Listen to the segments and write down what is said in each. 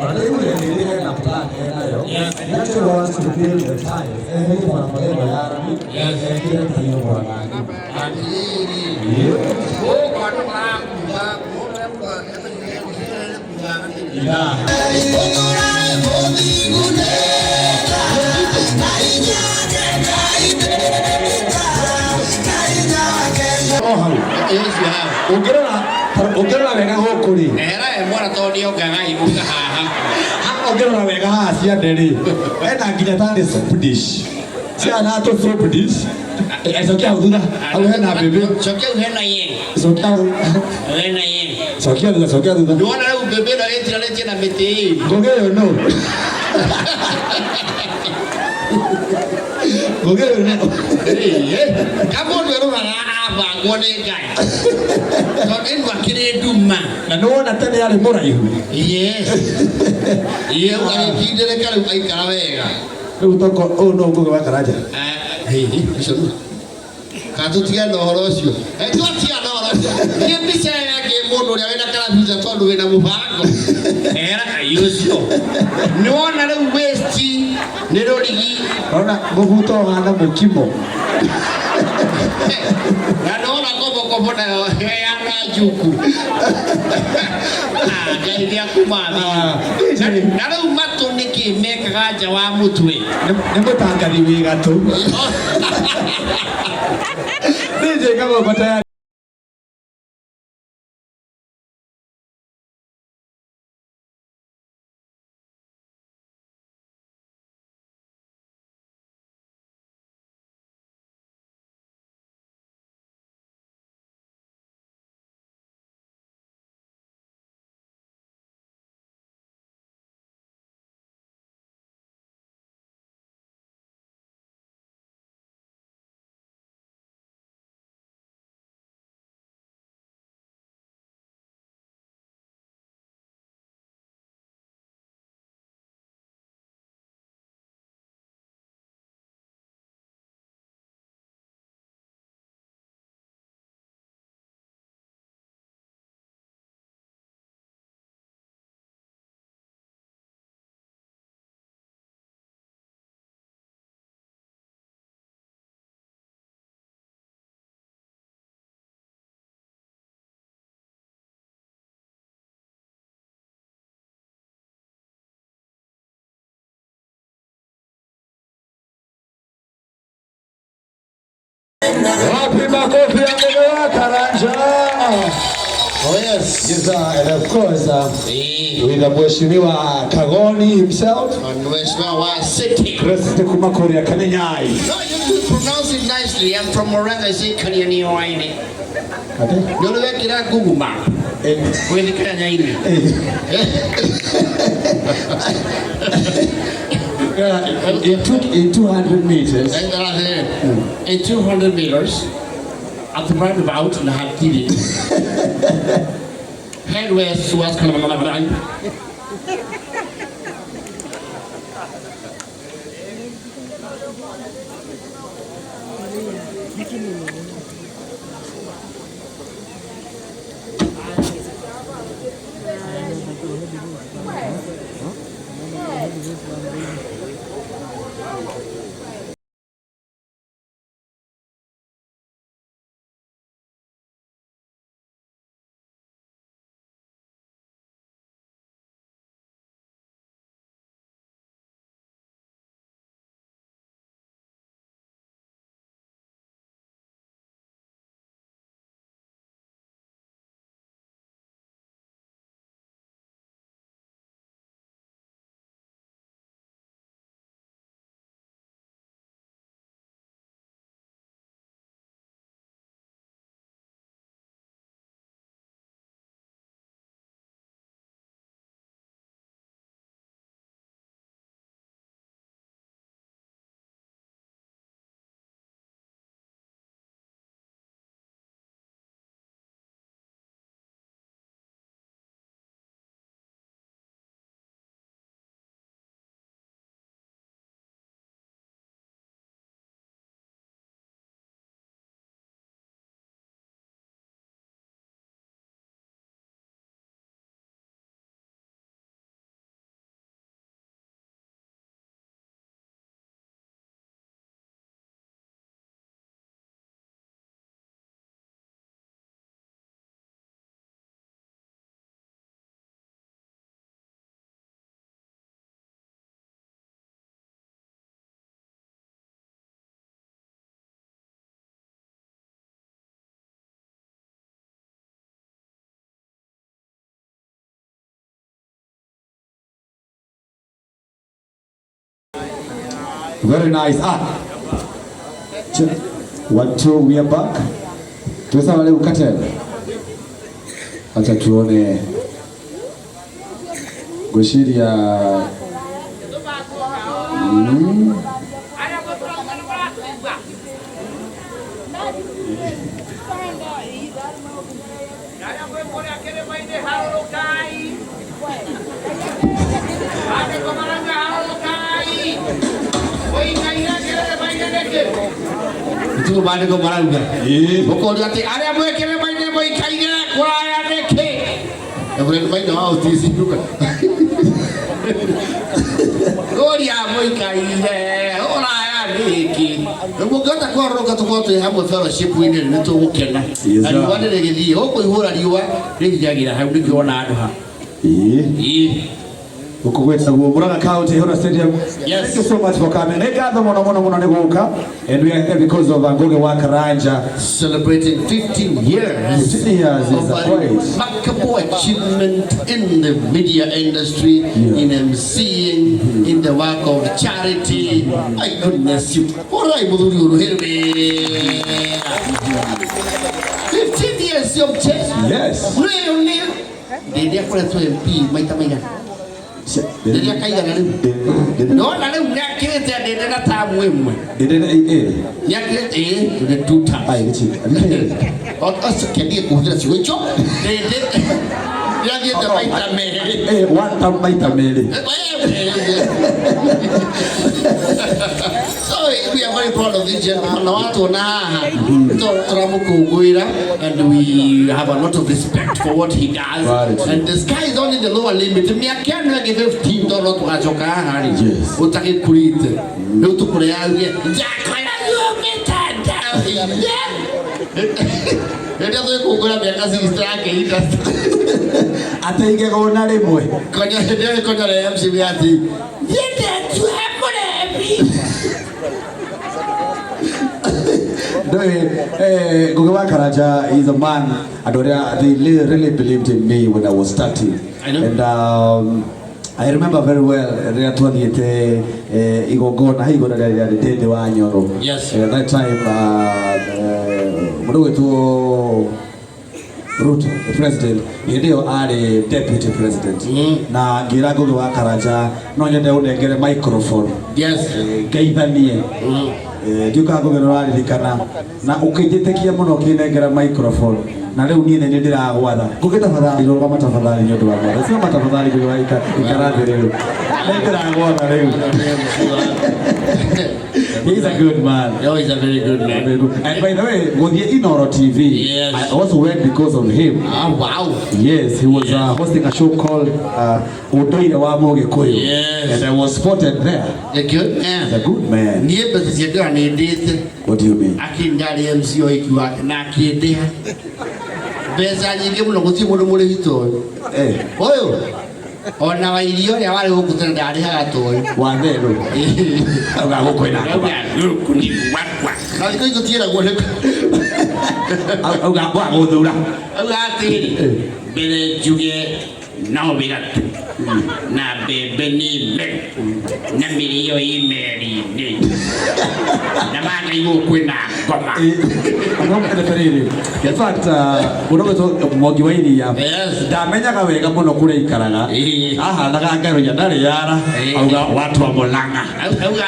But they would have been a plan, yes. Natural ones to build the time. Every one for them, yes, and get the one. Ukirora wega gukuri era mwana tondio ngaga ibuka haha ukirora wega haha cia nderi ena nginya tani soup dish cia na to soup dish ezokia udura au hena bebe chokia hena ye ezokia hena ye chokia udura ndona leo bebe na etira letia na mete ngogeyo no ngogeyo no kamo ndero na aba ngone ngai tondu wakire nduma na no wona tene yale muraihu yes ye wali kidere kale aikara wega riu toko no ngugi wa karanja icio katutia ndoro ucio twatia ndoro ye mbica yake mundu uria wina karabica tondu wina mubango era ayucio ni wona riu waste ni rorigi ona mubuto hana mukimo na ndona kobo na yana juku ngai ya kumami na riu matu niki mekaga nja wa mutwe ni mutangari wi gatu nije kama bataya wapi makofi ya mbele wa karanja. Oh yes. Yes, and of course, with the Mheshimiwa Kagoni himself. Mheshimiwa wa city. President Kumakori ya Kanyai. No, you pronounce it nicely. I'm from Muranga. I say Kanyai. Okay. You know kira Google map. Where the Kanyai? In 200 meters. In 200 meters, at the roundabout in the Hatili, head west towards Kalamalabalan. Very nice. 1 2 we are back. Tuweza leo kate. Acha tuone goshiria itu balik ke muranga. Pokoknya nanti ada yang boleh kira mainnya boleh kaya kurang deke. Yang boleh main mau tisi juga. Gloria boleh kaya orang deke. Mungkin tak korang kata kau tu yang boleh fellowship ini itu mungkin lah. Ada mana lagi dia? Oh, kau hura dia, dia jadi lah. Hari ini kau nak ada. Muranga County Hora Stadium. Yes. Thank you so much for coming. And we are here because of Ngugi wa Karanja celebrating 15 years. 15 years is a great remarkable achievement in the media industry, in MCing, in the work of charity. My goodness, you. Alright, 15 years of church. Yes. Dia pernah tu MP, mai tamai. Jadi apa yang ada? No, ada nak kira dia nak tahu emu. Dia Nak kira dia tu tak. Ay, kecil. Oh, sekian dia kuda cuci. Dia dia tak baik tamai. One time baik tamai. So we are very proud of this gentleman. And we have a lot of respect for what he does. And the sky is only the lower limit. Me I can't give $15 to Ajoka Hari. Yes. Utaki kurite. Utu kurea uye. Jakona yumetanda. Ndio kukula miaka sisi yake ita. Hata ingegona lemwe. Konya le MCBati. Yende tu hapo le. Ngugi wa Karanja is a man. They really believed in me when I was starting. I know. And I remember very well. Yes. At that time, Ruto, the president, he did a deputy president. Na gira Ngugi wa Karanja, no nyende unengere microphone. Yes. Geithanie. Ndiuka ngogero ririkana na ukijitekia muno kinengera microphone na riu nie ni ndiragwatha ngugita tafadhali roga matafadhali nyondo wa mwana sio matafadhali kwa ikarathi riu ndiragwatha riu. He's a good man. Oh, he's a very good man. And by the way, with the Inoro TV, yes. I also went because of him. Oh, wow. Yes, he was hosting a show called Utoire wa Mogikuyu. Yes. And I was spotted there. A good man. He's a good man. What do you mean? Akindali MCO ikiwa na kiendea. Beza nyingi mno kuti mule hito. Oyo. Ona wa irio ya wale gukutana ndari hagatoi. Wa thero. Aga gukwena. Kuni wakwa. Na iko itotira gole. Aga kwa guthura. Aga atiri. Bele juge no bigatu. Na bebe ni me. Na milio imeri ni. Na maga iwo kwena goma. In fact, Ngugi wa Iria, ndamenyaga wega muno kuria ikaraga. Aha naga ngero ya ndari yara, auga watu wa Muranga. Auga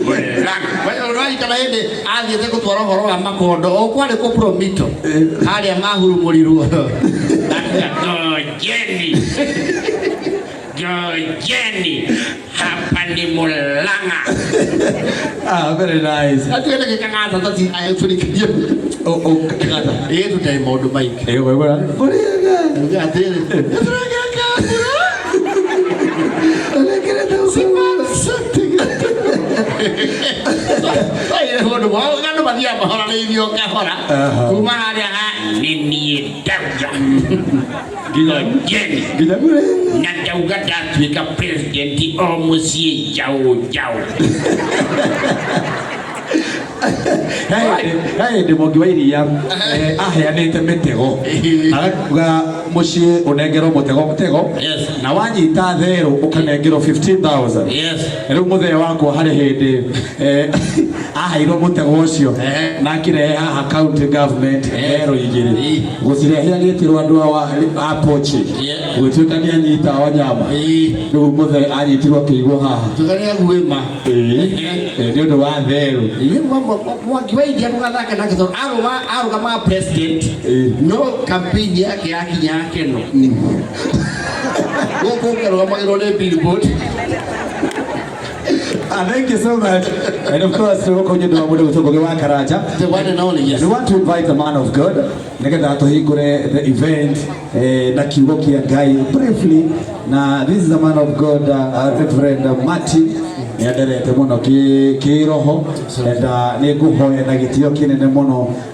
Muranga. Wewe unaikara hende athiete gutwara horo wa makondo. Okwari ku promito. Haria mahurumurirwo. Jenny, hapa ni Muranga. Very nice. Atuende kikangata tati ayefuni kiyo. Kikangata. Yetu dai modu bike. Wewe. Uga atele. Muranga kabura. Alekere tu something. Ai modu wao ngano badia mahora ni dio kahora. Kuma haria nini dauja. Jenny. Na dauga datwika presidenti o musie jao. Hey, Ngugi wa Iria aheanite mitego agakuga mushi unengero mutego na wanyita thero ukanengero 15,000 riu muthe wako hari hindi ahairwo mutego ucio na kirehe haha county government thero igiri gucirehe agitirwo andu a pochi gwituikania nyita wanyama riu muthe anyitirwo kiigwo haha tukania gwima ni undu wa thero mwakiwaidia mugathaka na kitho arugama president no campaign yake yakinya yake no gukungero magiro ne billboard. Thank you so much. And of course, we want to invite the man of God. The event, briefly. Now, this is the man of God, Reverend Martin.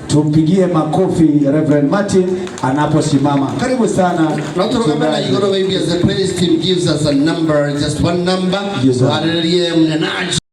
Tumpigie makofi Reverend Martin anaposimama. Karibu sana. Now to remember that you got to maybe as the praise team gives us a number, just one number. Yes,